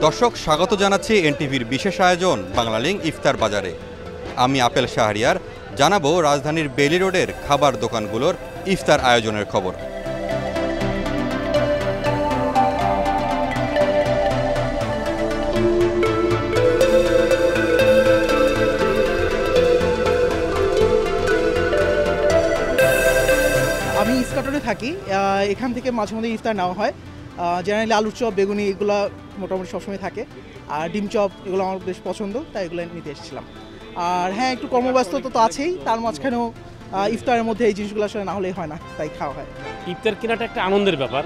দর্শক স্বাগত জানাচ্ছি এনটিভির বিশেষ আয়োজন বাংলালিংক ইফতার বাজারে। আমি আপেল শাহরিয়ার জানাবো রাজধানীর বেলি রোডের খাবার দোকানগুলোর ইফতার আয়োজনের খবর। আমি ইস্কাটনে থাকি, এখান থেকে মাঝে মধ্যে ইফতার নেওয়া হয়। জেনারেলি আলুর চপ, বেগুনি এগুলো মোটামুটি সবসময় থাকে, আর ডিম চপ এগুলো আমার বেশ পছন্দ, তাই এগুলো নিতে এসেছিলাম। আর হ্যাঁ, একটু কর্মব্যস্ততা তো আছেই, তার মাঝখানেও ইফতারের মধ্যে এই জিনিসগুলো আসলে না হলেই হয় না, তাই খাওয়া হয়। ইফতার কেনাটা একটা আনন্দের ব্যাপার,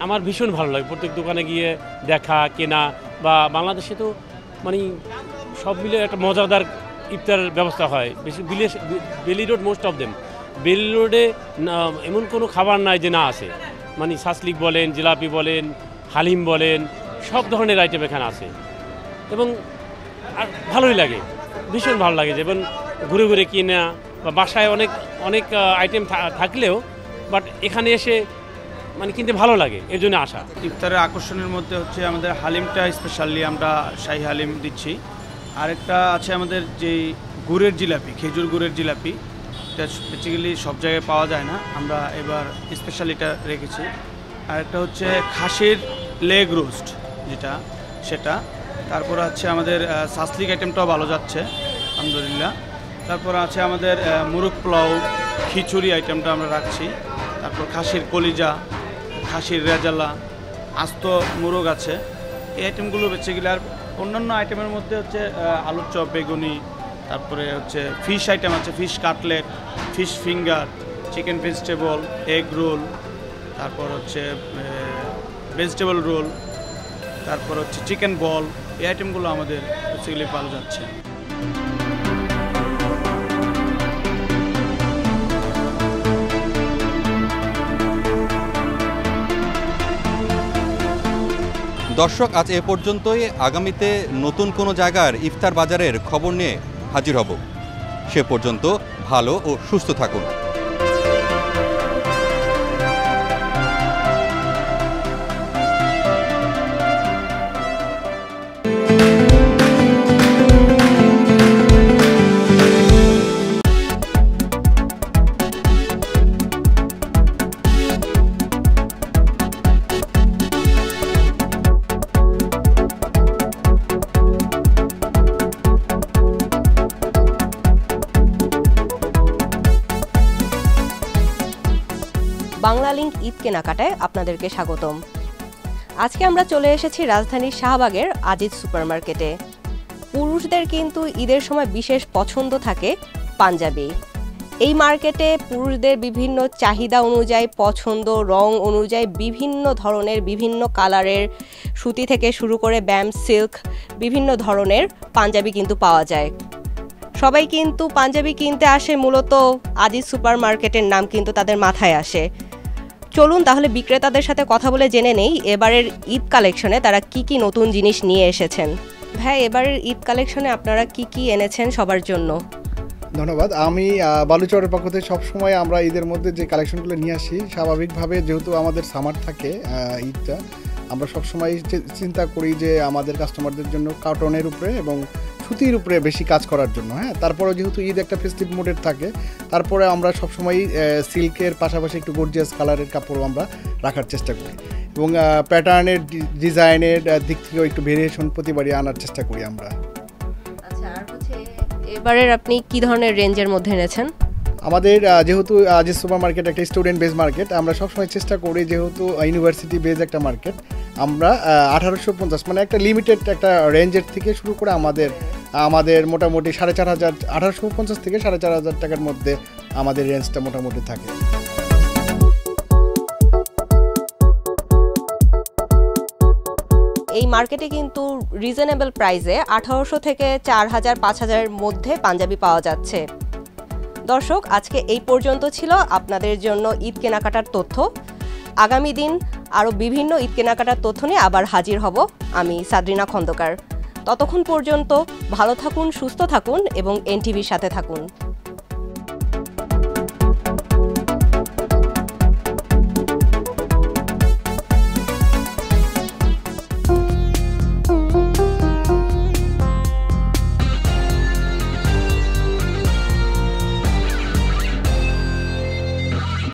আমার ভীষণ ভালো লাগে প্রত্যেক দোকানে গিয়ে দেখা কেনা, বা বাংলাদেশে তো মানে সব মিলে একটা মজাদার ইফতার ব্যবস্থা হয় বেশি। বেলি রোড মোস্ট অফ দেম, বেলি রোডে এমন কোনো খাবার নাই যে না আছে, মানে সাসলিক বলেন, জিলাপি বলেন, হালিম বলেন, সব ধরনের আইটেম এখানে আছে এবং আর ভালোই লাগে, ভীষণ ভালো লাগে। যেমন ঘুরে ঘুরে কিনা বা বাসায় অনেক অনেক আইটেম থাকলেও বাট এখানে এসে মানে কিনতে ভালো লাগে, এর জন্য আসা। ইফতারের আকর্ষণের মধ্যে হচ্ছে আমাদের হালিমটা, স্পেশালি আমরা শাহী হালিম দিচ্ছি। আরেকটা আছে আমাদের যে গুড়ের জিলাপি, খেজুর গুড়ের জিলাপি, এটা বেসিক্যালি সব জায়গায় পাওয়া যায় না, আমরা এবার স্পেশাল এটা রেখেছি। আরেকটা হচ্ছে খাসির লেগ রোস্ট যেটা, সেটা। তারপর আছে আমাদের সাসলিক আইটেমটাও ভালো যাচ্ছে আলহামদুলিল্লাহ। তারপর আছে আমাদের মুরগ পোলাও, খিচুড়ি আইটেমটা আমরা রাখছি। তারপর খাসির কলিজা, খাসির রেজালা, আস্ত মুরগ আছে, এই আইটেমগুলো বেসিক্যালি। আর অন্যান্য আইটেমের মধ্যে হচ্ছে আলুর চপ, বেগুনি, তারপরে হচ্ছে ফিশ আইটেম আছে, fish cutlet, fish finger, chicken vegetable, egg roll, তারপর হচ্ছে ভেজিটেবল রোল, তারপর হচ্ছে চিকেন বল, এই আইটেমগুলো আমাদের বেসিক্যালি পাওয়া যাচ্ছে। দর্শক, আজ এ পর্যন্তই। আগামীতে নতুন কোনো জায়গার ইফতার বাজারের খবর নিয়ে হাজির হব। সে পর্যন্ত ভালো ও সুস্থ থাকুন। বাংলালিংক ঈদ কেনাকাটায় আপনাদেরকে স্বাগতম। আজকে আমরা চলে এসেছি রাজধানীর শাহবাগের আজিজ সুপারমার্কেটে। পুরুষদের কিন্তু ঈদের সময় বিশেষ পছন্দ থাকে পাঞ্জাবি। এই মার্কেটে পুরুষদের বিভিন্ন চাহিদা অনুযায়ী, পছন্দ রং অনুযায়ী বিভিন্ন ধরনের, বিভিন্ন কালারের সুতি থেকে শুরু করে ব্যাম, সিল্ক, বিভিন্ন ধরনের পাঞ্জাবি কিন্তু পাওয়া যায়। সবাই কিন্তু পাঞ্জাবি কিনতে আসে মূলত আজিজ সুপারমার্কেটের নাম কিন্তু তাদের মাথায় আসে। চলুন তাহলে বিক্রেতাদের সাথে কথা বলে জেনে নেই এবারের ঈদ কালেকশনে তারা কি কি নতুন জিনিস নিয়ে এসেছেন। ভাই, এবারের ঈদ কালেকশনে আপনারা কি কি এনেছেন সবার জন্য? ধন্যবাদ। আমি বালুচরের পক্ষ থেকে সবসময় আমরা ঈদের মধ্যে যে কালেকশনগুলো নিয়ে আসি, স্বাভাবিকভাবে যেহেতু আমাদের সামার থাকে ঈদটা, আমরা সবসময় চিন্তা করি যে আমাদের কাস্টমারদের জন্য কার্টনের উপরে এবং সুতির উপরে বেশি কাজ করার জন্য। হ্যাঁ, তারপরে যেহেতু ঈদ একটা ফেস্টিভ মোডের থাকে, তারপরে আমরা সবসময় সিল্কের পাশাপাশি একটু গর্জিয়াস কালারের কাপড় আমরা রাখার চেষ্টা করি এবং প্যাটার্নের, ডিজাইনের দিক থেকেও একটু ভেরিয়েশন প্রতিবারই আনার চেষ্টা করি আমরা। আচ্ছা, আর হচ্ছে এবারের আপনি কি ধরনের রেঞ্জের মধ্যে এনেছেন? আমাদের যেহেতু আজিজ সুপার মার্কেট একটা স্টুডেন্ট বেস মার্কেট, আমরা সবসময় চেষ্টা করি যেহেতু ইউনিভার্সিটি বেস একটা মার্কেট, আমরা 1850 মানে একটা লিমিটেড একটা রেঞ্জের থেকে শুরু করে আমাদের মোটামুটি 4,500, 1850 থেকে 4,500 টাকার মধ্যে আমাদের রেঞ্জটা মোটামুটি থাকে। এই মার্কেটে কিন্তু রিজনেবল প্রাইসে 1800 থেকে 4000, 5000-এর মধ্যে পাঞ্জাবি পাওয়া যাচ্ছে। দর্শক, আজকে এই পর্যন্ত ছিল আপনাদের জন্য ঈদ কেনাকাটার তথ্য। আগামী দিন আরও বিভিন্ন ঈদ কেনাকাটার তথ্য নিয়ে আবার হাজির হব আমি, সাদরিনা খন্দকার। ততক্ষণ পর্যন্ত ভালো থাকুন, সুস্থ থাকুন এবং এনটিভির সাথে থাকুন।